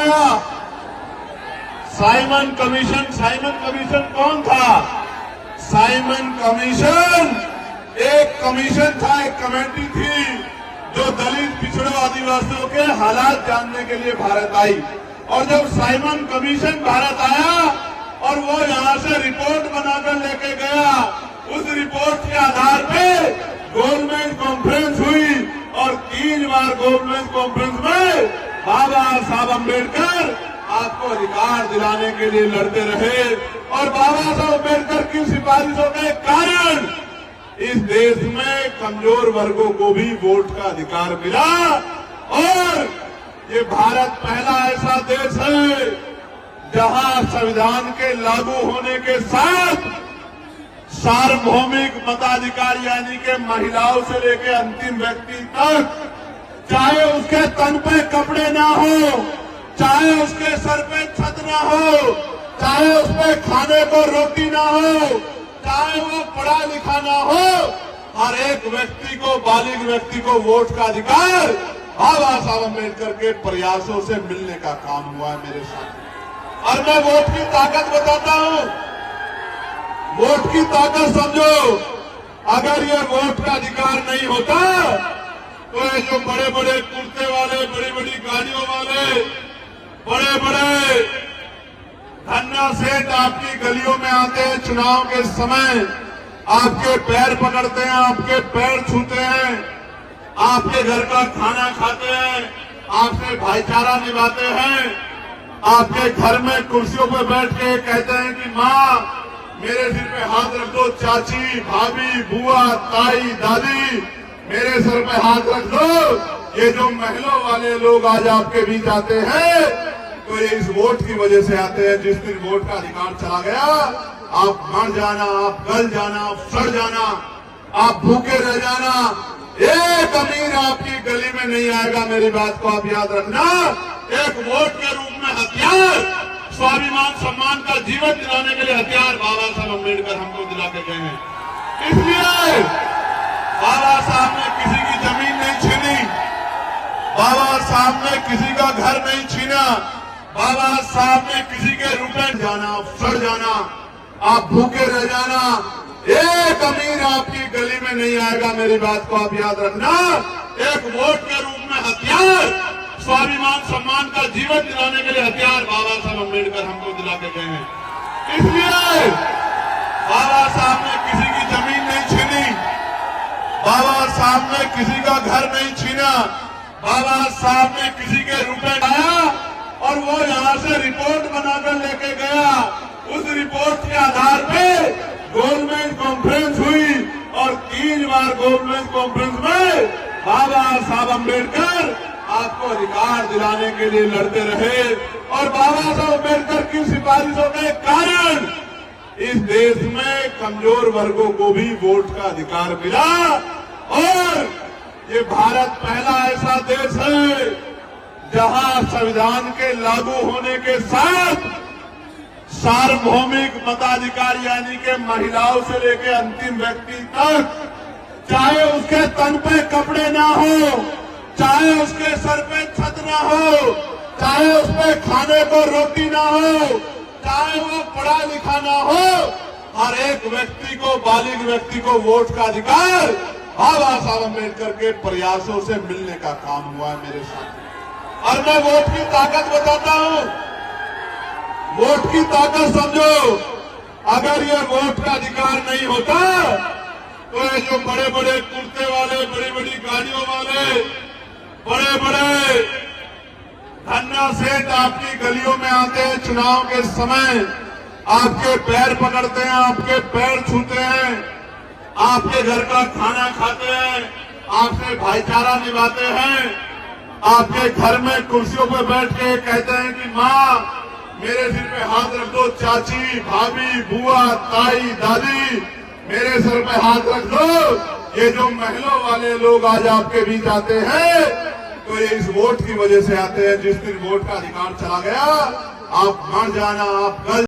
बनाया? Simon commission कौन था? साइमन कमीशन एक कमीशन था, एक कमेटी थी जो दलित पिछड़ों आदिवासियों के हालात जानने के लिए भारत आई। और जब साइमन कमीशन भारत आया और वो यहाँ से रिपोर्ट बनाकर लेके गया, उस रिपोर्ट के आधार पे गोलमेज कॉन्फ्रेंस हुई और 3 बार गोलमेज कॉन्फ्रेंस में बाबा साहब अम्बेडकर आपको अधिकार दिलाने के लिए लड़ते रहे। और बाबा साहब अम्बेडकर की सिफारिशों के कारण इस देश में कमजोर वर्गों को भी वोट का अधिकार मिला। और ये भारत पहला ऐसा देश है जहां संविधान के लागू होने के साथ सार्वभौमिक मताधिकार यानी कि महिलाओं से लेकर अंतिम व्यक्ति तक, चाहे उसके तन पे कपड़े ना हो, चाहे उसके सर पे छत ना हो, चाहे उस पे खाने को रोटी ना हो, चाहे वो पढ़ा लिखा ना हो, हर एक व्यक्ति को, बालिग व्यक्ति को वोट का अधिकार बाबा साहब अम्बेडकर के प्रयासों से मिलने का काम हुआ है मेरे साथ। और मैं वोट की ताकत बताता हूं, वोट की ताकत समझो। अगर ये वोट का अधिकार नहीं होता तो ये जो बड़े बड़े कुर्ते वाले, बड़ी बड़ी गाड़ियों वाले, बड़े बड़े धन्ना सेठ आपकी गलियों में आते हैं, चुनाव के समय आपके पैर पकड़ते हैं, आपके पैर छूते हैं, आपके घर का खाना खाते हैं, आपसे भाईचारा निभाते हैं, आपके घर में कुर्सियों पर बैठ के कहते हैं कि माँ मेरे सिर पे हाथ रख दो, चाची, भाभी, बुआ, ताई, दादी मेरे सर पे हाथ रख दो। ये जो महलों वाले लोग आज आपके बीच आते हैं तो ये इस वोट की वजह से आते हैं। जिस दिन वोट का अधिकार चला गया, आप मर जाना, आप गल जाना, आप सड़ जाना, आप भूखे रह जाना, एक अमीर आपकी गली में नहीं आएगा। मेरी बात को आप याद रखना। एक वोट के रूप में हथियार, स्वाभिमान सम्मान का जीवन दिलाने के लिए हथियार बाबा साहब अम्बेडकर हमको दिला के गए हैं। इसलिए बाबा साहब ने किसी की जमीन नहीं छीनी, बाबा साहब ने किसी का घर नहीं छीना, बाबा साहब ने किसी के रुपए जाना, सड़ जाना, आप भूखे रह जाना, एक अमीर आपकी गली में नहीं आएगा। मेरी बात को आप याद रखना। एक वोट के रूप में हथियार, स्वाभिमान सम्मान का जीवन दिलाने के लिए हथियार बाबा साहब अम्बेडकर हमको दिला के गए हैं। इसलिए बाबा साहब ने किसी की जमीन नहीं छीनी, बाबा साहब ने किसी का घर नहीं छीना, बाबा साहब ने किसी के रुपए लाया और वो यहाँ से रिपोर्ट बनाकर लेके गया। उस रिपोर्ट के आधार पे गोलमेज कॉन्फ्रेंस हुई और 3 बार गोलमेज कॉन्फ्रेंस में बाबा साहब अम्बेडकर आपको अधिकार दिलाने के लिए लड़ते रहे। और बाबा साहब अम्बेडकर की सिफारिशों के कारण इस देश में कमजोर वर्गों को भी वोट का अधिकार मिला। और ये भारत पहला ऐसा देश है जहां संविधान के लागू होने के साथ सार्वभौमिक मताधिकार यानी कि महिलाओं से लेकर अंतिम व्यक्ति तक, चाहे उसके तन पे कपड़े ना हो, चाहे उसके सर पे छत ना हो, चाहे उस पे खाने को रोटी ना हो, चाहे वो पढ़ा लिखा ना हो, हर एक व्यक्ति को, बालिग व्यक्ति को वोट का अधिकार बाबा साहब अम्बेडकर के प्रयासों से मिलने का काम हुआ है मेरे साथ। और मैं वोट की ताकत बताता हूं, वोट की ताकत समझो। अगर ये वोट का अधिकार नहीं होता तो ये जो बड़े बड़े कुर्ते वाले, बड़ी बड़ी गाड़ियों वाले, बड़े बड़े धन्ना सेठ आपकी गलियों में आते हैं, चुनाव के समय आपके पैर पकड़ते हैं, आपके पैर छूते हैं, आपके घर का खाना खाते हैं, आपसे भाईचारा निभाते हैं, आपके घर में कुर्सियों पर बैठ के कहते हैं कि माँ मेरे सिर पे हाथ रख दो, चाची, भाभी, बुआ, ताई, दादी मेरे सर पे हाथ रख दो। ये जो महलों वाले लोग आज आपके बीच आते हैं तो ये इस वोट की वजह से आते हैं। जिस दिन वोट का अधिकार चला गया, आप मर जाना, आप गल